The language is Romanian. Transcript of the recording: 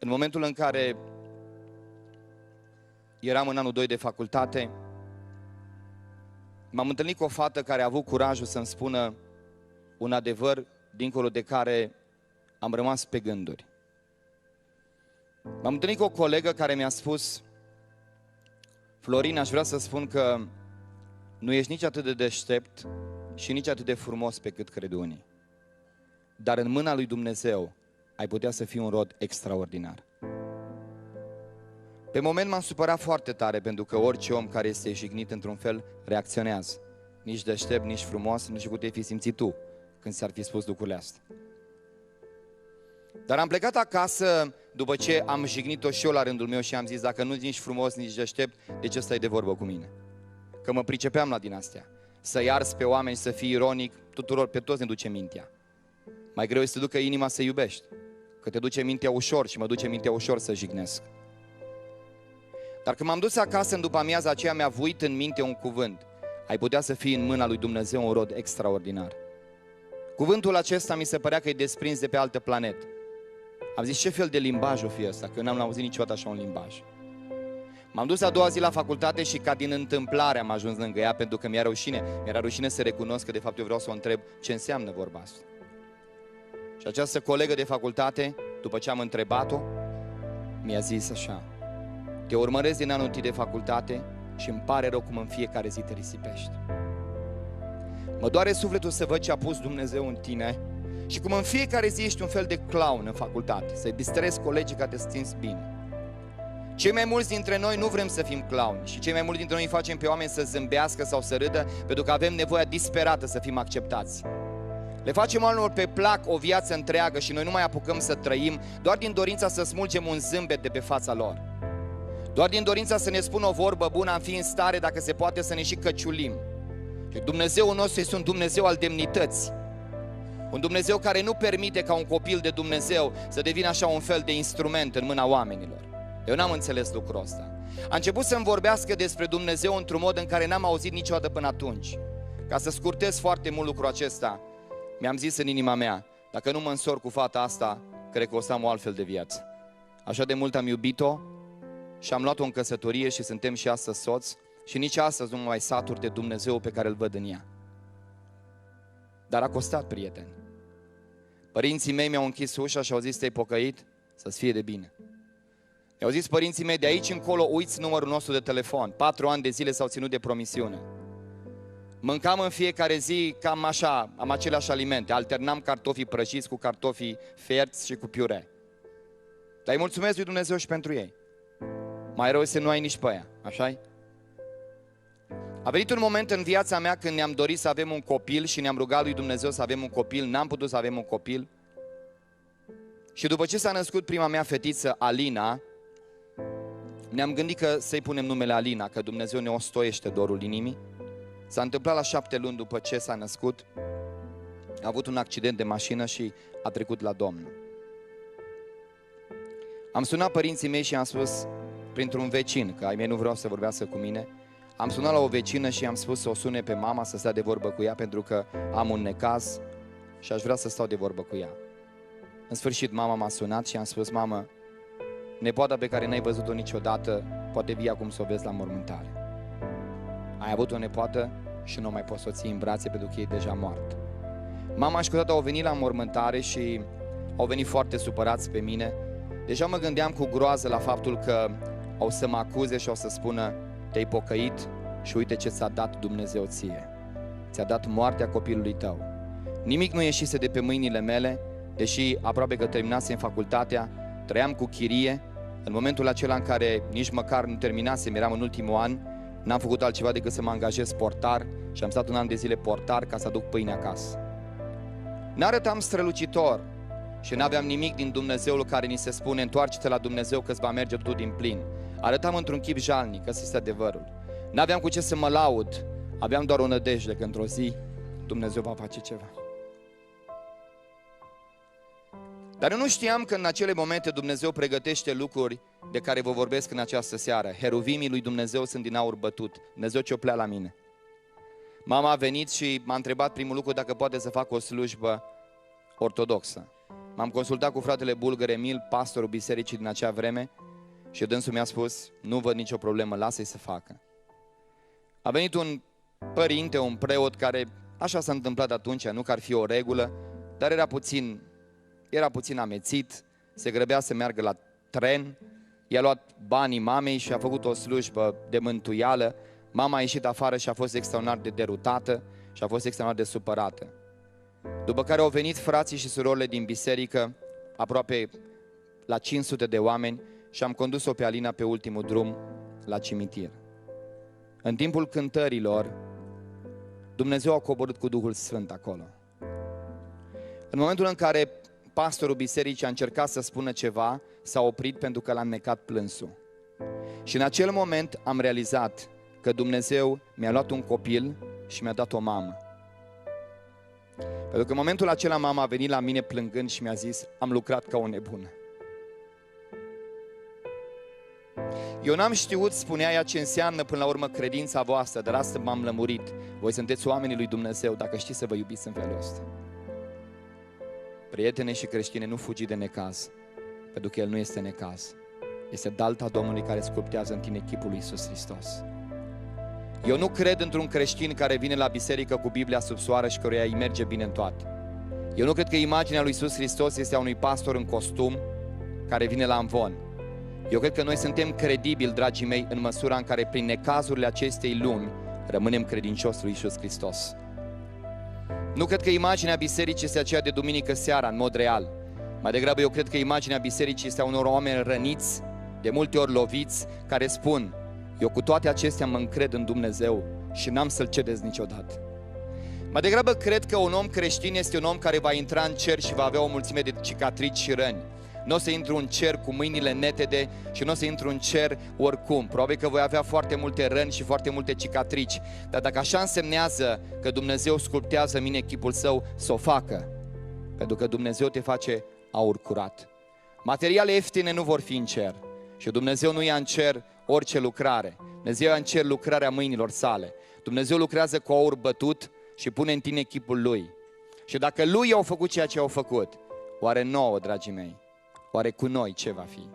În momentul în care eram în anul 2 de facultate, m-am întâlnit cu o fată care a avut curajul să-mi spună un adevăr dincolo de care am rămas pe gânduri. M-am întâlnit cu o colegă care mi-a spus: Florin, aș vrea să spun că nu ești nici atât de deștept și nici atât de frumos pe cât cred unii. Dar în mâna lui Dumnezeu ai putea să fii un rod extraordinar. Pe moment m-am supărat foarte tare, pentru că orice om care este jignit într-un fel reacționează. Nici deștept, nici frumos, nu știu cum te-ai fi simțit tu când ți-ar fi spus lucrurile astea. Dar am plecat acasă după ce am jignit-o și eu la rândul meu și am zis: dacă nu nici frumos, nici deștept, de ce stai de vorbă cu mine? Că mă pricepeam la din astea. Să-i arzi pe oameni, să fii ironic, tuturor, pe toți ne duce mintea. Mai greu este să ducă inima să iubești, că te duce mintea ușor și mă duce mintea ușor să jignesc. Dar când m-am dus acasă în după amiaza aceea, mi-a vuit în minte un cuvânt: ai putea să fii în mâna lui Dumnezeu un rod extraordinar. Cuvântul acesta mi se părea că e desprins de pe altă planetă. Am zis: ce fel de limbaj o fi ăsta, că n-am auzit niciodată așa un limbaj. M-am dus a doua zi la facultate și ca din întâmplare am ajuns lângă ea, pentru că mi-era rușine să recunosc că de fapt eu vreau să o întreb ce înseamnă vorba asta. Și această colegă de facultate, după ce am întrebat-o, mi-a zis așa: te urmăresc din anul întâi de facultate și îmi pare rău cum în fiecare zi te risipești. Mă doare sufletul să văd ce a pus Dumnezeu în tine și cum în fiecare zi ești un fel de clown în facultate, să-i distrezi colegii ca te simți bine. Cei mai mulți dintre noi nu vrem să fim clown și cei mai mulți dintre noi îi facem pe oameni să zâmbească sau să râdă, pentru că avem nevoia disperată să fim acceptați. Le facem oamenilor pe plac o viață întreagă și noi nu mai apucăm să trăim doar din dorința să smulgem un zâmbet de pe fața lor. Doar din dorința să ne spună o vorbă bună, am fi în stare, dacă se poate, să ne și căciulim. Și Dumnezeul nostru este un Dumnezeu al demnității. Un Dumnezeu care nu permite ca un copil de Dumnezeu să devină așa un fel de instrument în mâna oamenilor. Eu n-am înțeles lucrul ăsta. A început să-mi vorbească despre Dumnezeu într-un mod în care n-am auzit niciodată până atunci. Ca să scurtez foarte mult lucrul acesta, mi-am zis în inima mea: dacă nu mă însor cu fata asta, cred că o să am o altfel de viață. Așa de mult am iubit-o și am luat-o în căsătorie și suntem și astăzi soți și nici astăzi nu mă mai satur de Dumnezeu pe care îl văd în ea. Dar a costat, prieteni. Părinții mei mi-au închis ușa și au zis: te-ai pocăit? Să-ți fie de bine. Mi-au zis părinții mei: de aici încolo uiți numărul nostru de telefon. 4 ani de zile s-au ținut de promisiune. Mâncam în fiecare zi cam așa, am aceleași alimente. Alternam cartofii prăjiți cu cartofii ferți și cu piure. Dar îi mulțumesc lui Dumnezeu și pentru ei. Mai rău este nu ai nici pe aia, așa-i? A venit un moment în viața mea când ne-am dorit să avem un copil și ne-am rugat lui Dumnezeu să avem un copil. N-am putut să avem un copil. Și după ce s-a născut prima mea fetiță, Alina, ne-am gândit că să-i punem numele Alina, că Dumnezeu ne ostoiește dorul inimii. S-a întâmplat la 7 luni după ce s-a născut. A avut un accident de mașină și a trecut la Domnul. Am sunat părinții mei și am spus printr-un vecin, că ai mei nu vreau să vorbească cu mine. Am sunat la o vecină și am spus să o sune pe mama să stea de vorbă cu ea, pentru că am un necaz și aș vrea să stau de vorbă cu ea. În sfârșit mama m-a sunat și am spus: mamă, nepoata pe care n-ai văzut-o niciodată poate vii acum să o vezi la mormântare. Ai avut o nepoată și nu mai poți să o ții în brațe pentru că e deja moartă. Mama și cu tata au venit la mormântare și au venit foarte supărați pe mine. Deja mă gândeam cu groază la faptul că o să mă acuze și o să spună: te-ai pocăit și uite ce ți-a dat Dumnezeu ție. Ți-a dat moartea copilului tău. Nimic nu ieșise de pe mâinile mele, deși aproape că terminasem facultatea, trăiam cu chirie. În momentul acela în care nici măcar nu terminasem, eram în ultimul an, n-am făcut altceva decât să mă angajez portar și am stat un an de zile portar ca să aduc pâine acasă. N-arătam strălucitor și n-aveam nimic din Dumnezeul care ni se spune: întoarce-te la Dumnezeu că îți va merge totul din plin. Arătam într-un chip jalnic, ăsta este adevărul. N-aveam cu ce să mă laud, aveam doar o nădejde că într-o zi Dumnezeu va face ceva. Dar eu nu știam că în acele momente Dumnezeu pregătește lucruri de care vă vorbesc în această seară. Heruvimii lui Dumnezeu sunt din aur bătut. Dumnezeu cioplea la mine. Mama a venit și m-a întrebat primul lucru dacă poate să fac o slujbă ortodoxă. M-am consultat cu fratele bulgăr Emil, pastorul bisericii din acea vreme, și dânsul mi-a spus, nu văd nicio problemă, lasă-i să facă. A venit un părinte, un preot care, așa s-a întâmplat atunci, nu că ar fi o regulă, dar era puțin amețit, se grăbea să meargă la tren, i-a luat banii mamei și a făcut o slujbă de mântuială. Mama a ieșit afară și a fost extraordinar de derutată și a fost extraordinar de supărată. După care au venit frații și surorile din biserică, aproape la 500 de oameni, și am condus-o pe Alina pe ultimul drum la cimitir. În timpul cântărilor, Dumnezeu a coborât cu Duhul Sfânt acolo. În momentul în care pastorul bisericii a încercat să spună ceva, s-a oprit pentru că l-a înnecat plânsul. Și în acel moment am realizat că Dumnezeu mi-a luat un copil și mi-a dat o mamă. Pentru că în momentul acela mama a venit la mine plângând și mi-a zis, am lucrat ca o nebună. Eu n-am știut, spunea ea, ce înseamnă până la urmă credința voastră, dar astăzi m-am lămurit. Voi sunteți oamenii lui Dumnezeu, dacă știți să vă iubiți în felul ăsta. Prietene și creștine, nu fugi de necaz, pentru că El nu este necaz. Este dalta Domnului care sculptează în tine chipul lui Iisus Hristos. Eu nu cred într-un creștin care vine la biserică cu Biblia sub soară și căruia îi merge bine în toate. Eu nu cred că imaginea lui Iisus Hristos este a unui pastor în costum care vine la amvon. Eu cred că noi suntem credibili, dragii mei, în măsura în care prin necazurile acestei lumi rămânem credincioși lui Iisus Hristos. Nu cred că imaginea bisericii este aceea de duminică seara, în mod real. Mai degrabă eu cred că imaginea bisericii este a unor oameni răniți, de multe ori loviți, care spun, eu cu toate acestea mă încred în Dumnezeu și n-am să-L cedez niciodată. Mai degrabă cred că un om creștin este un om care va intra în cer și va avea o mulțime de cicatrici și răni. Nu o să intru în cer cu mâinile netede și nu o să intru în cer oricum. Probabil că voi avea foarte multe răni și foarte multe cicatrici. Dar dacă așa însemnează că Dumnezeu sculptează în mine chipul Său, să o facă. Pentru că Dumnezeu te face aur curat. Materiale ieftine nu vor fi în cer. Și Dumnezeu nu ia în cer orice lucrare. Dumnezeu ia în cer lucrarea mâinilor Sale. Dumnezeu lucrează cu aur bătut și pune în tine chipul Lui. Și dacă Lui au făcut ceea ce au făcut, oare nouă, dragii mei, oare cu noi ce va fi?